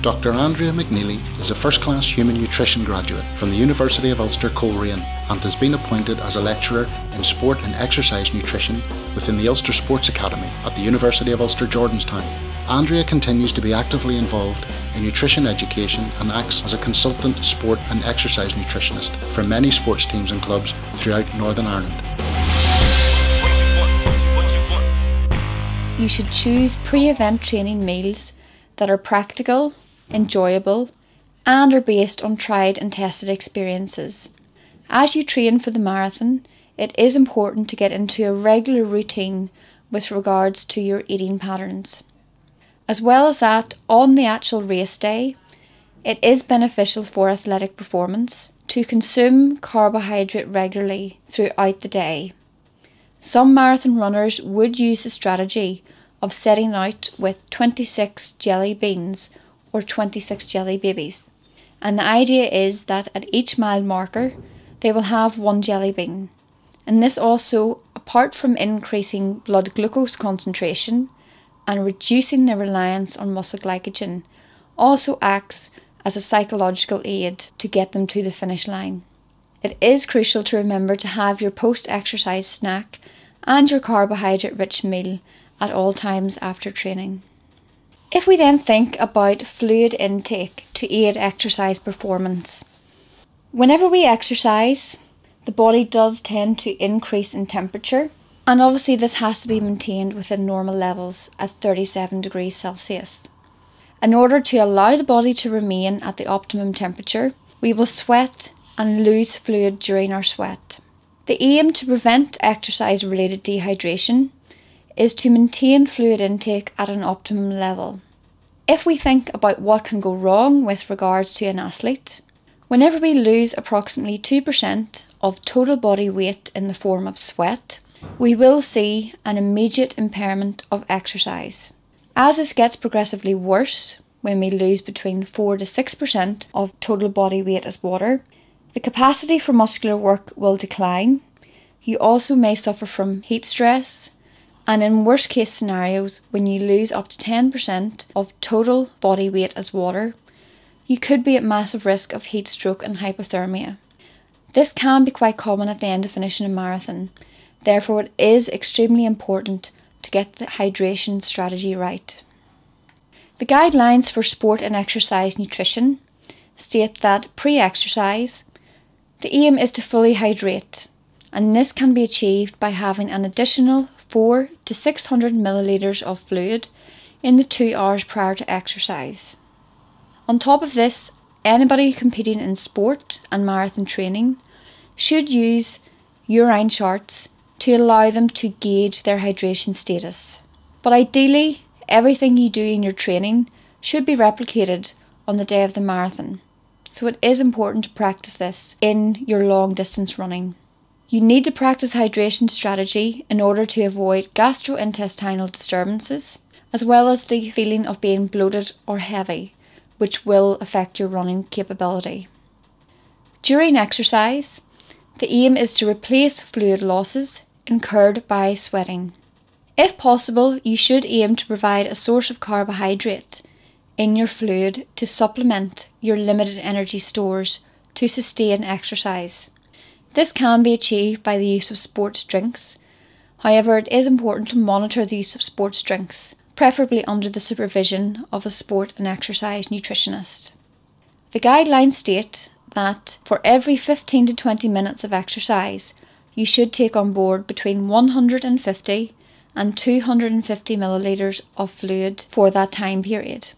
Dr. Andrea McNeely is a first-class human nutrition graduate from the University of Ulster Coleraine and has been appointed as a lecturer in sport and exercise nutrition within the Ulster Sports Academy at the University of Ulster Jordanstown. Andrea continues to be actively involved in nutrition education and acts as a consultant sport and exercise nutritionist for many sports teams and clubs throughout Northern Ireland. You should choose pre-event training meals that are practical, enjoyable, and are based on tried and tested experiences. As you train for the marathon, it is important to get into a regular routine with regards to your eating patterns. As well as that, on the actual race day, it is beneficial for athletic performance to consume carbohydrate regularly throughout the day. Some marathon runners would use the strategy of setting out with 26 jelly beans or 26 jelly babies. And the idea is that at each mile marker, they will have one jelly bean. And this also, apart from increasing blood glucose concentration and reducing their reliance on muscle glycogen, also acts as a psychological aid to get them to the finish line. It is crucial to remember to have your post-exercise snack and your carbohydrate-rich meal at all times after training. If we then think about fluid intake to aid exercise performance. Whenever we exercise, the body does tend to increase in temperature, and obviously this has to be maintained within normal levels at 37 degrees Celsius. In order to allow the body to remain at the optimum temperature, we will sweat and lose fluid during our sweat. The aim to prevent exercise-related dehydration is to maintain fluid intake at an optimum level. If we think about what can go wrong with regards to an athlete, whenever we lose approximately 2% of total body weight in the form of sweat, we will see an immediate impairment of exercise. As this gets progressively worse, when we lose between 4 to 6% of total body weight as water, the capacity for muscular work will decline. You also may suffer from heat stress, and in worst case scenarios, when you lose up to 10% of total body weight as water, you could be at massive risk of heat stroke and hypothermia. This can be quite common at the end of finishing a marathon, therefore it is extremely important to get the hydration strategy right. The guidelines for sport and exercise nutrition state that pre-exercise, the aim is to fully hydrate, and this can be achieved by having an additional 400 to 600 millilitres of fluid in the 2 hours prior to exercise. On top of this, anybody competing in sport and marathon training should use urine charts to allow them to gauge their hydration status. But ideally, everything you do in your training should be replicated on the day of the marathon. So it is important to practice this in your long distance running. You need to practice hydration strategy in order to avoid gastrointestinal disturbances, as well as the feeling of being bloated or heavy, which will affect your running capability. During exercise, the aim is to replace fluid losses incurred by sweating. If possible, you should aim to provide a source of carbohydrate in your fluid to supplement your limited energy stores to sustain exercise. This can be achieved by the use of sports drinks. However, it is important to monitor the use of sports drinks, preferably under the supervision of a sport and exercise nutritionist. The guidelines state that for every 15 to 20 minutes of exercise, you should take on board between 150 and 250 millilitres of fluid for that time period.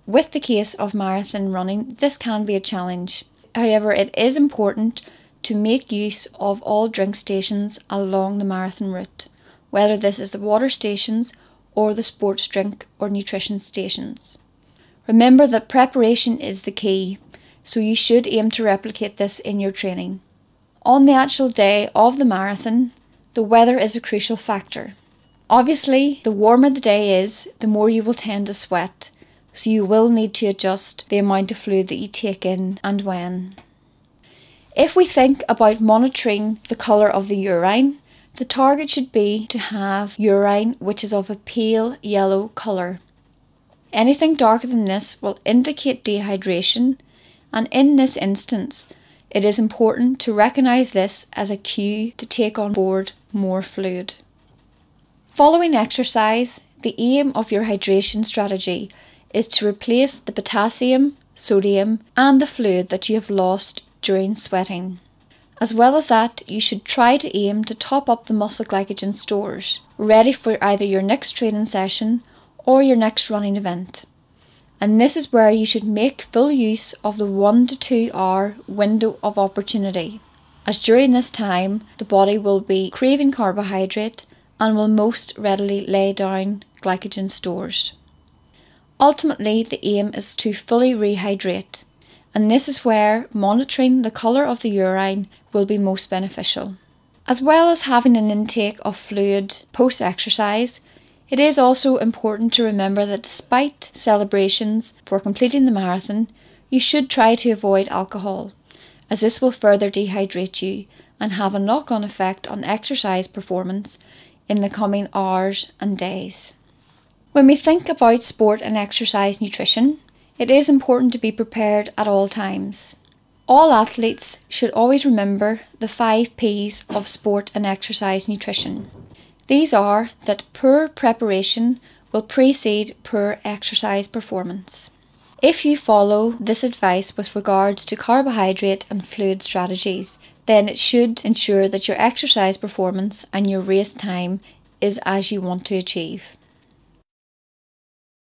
With the case of marathon running, this can be a challenge. However, it is important to make use of all drink stations along the marathon route, whether this is the water stations or the sports drink or nutrition stations. Remember that preparation is the key, so you should aim to replicate this in your training. On the actual day of the marathon, the weather is a crucial factor. Obviously, the warmer the day is, the more you will tend to sweat, so you will need to adjust the amount of fluid that you take in and when. If we think about monitoring the colour of the urine, The target should be to have urine which is of a pale yellow colour. Anything darker than this will indicate dehydration, and in this instance, it is important to recognise this as a cue to take on board more fluid. Following exercise, the aim of your hydration strategy is to replace the potassium, sodium, and the fluid that you have lost during sweating. As well as that, you should try to aim to top up the muscle glycogen stores, ready for either your next training session or your next running event. And this is where you should make full use of the 1 to 2 hour window of opportunity, as during this time the body will be craving carbohydrate and will most readily lay down glycogen stores. Ultimately, the aim is to fully rehydrate, and this is where monitoring the colour of the urine will be most beneficial. As well as having an intake of fluid post-exercise, it is also important to remember that despite celebrations for completing the marathon, you should try to avoid alcohol, as this will further dehydrate you and have a knock-on effect on exercise performance in the coming hours and days. When we think about sport and exercise nutrition, it is important to be prepared at all times. All athletes should always remember the 5 P's of sport and exercise nutrition. These are that poor preparation will precede poor exercise performance. If you follow this advice with regards to carbohydrate and fluid strategies, then it should ensure that your exercise performance and your race time is as you want to achieve.